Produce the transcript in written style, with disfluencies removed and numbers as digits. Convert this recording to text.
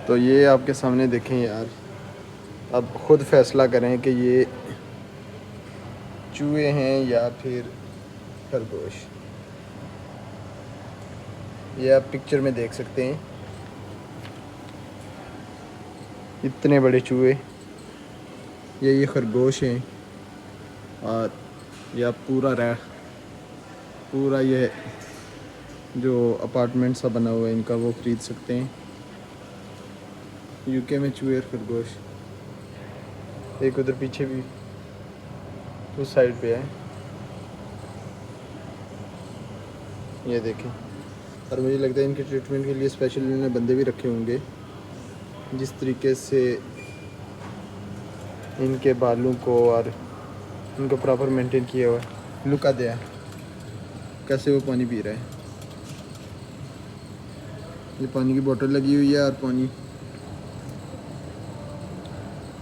तो ये आपके सामने देखें यार, अब ख़ुद फैसला करें कि ये चूहे हैं या फिर खरगोश। ये आप पिक्चर में देख सकते हैं, इतने बड़े चूहे। ये खरगोश हैं। और यह पूरा ये जो अपार्टमेंट सा बना हुआ है इनका, वो ख़रीद सकते हैं। यूके में चूहे और खरगोश। एक उधर पीछे भी उस साइड पे है, ये देखें। और मुझे लगता है इनके ट्रीटमेंट के लिए स्पेशल इन्होंने बंदे भी रखे होंगे, जिस तरीके से इनके बालों को और इनको प्रॉपर मेंटेन किया हुआ है। लुक आ दिया कैसे वो पानी पी रहा है। ये पानी की बोतल लगी हुई है और पानी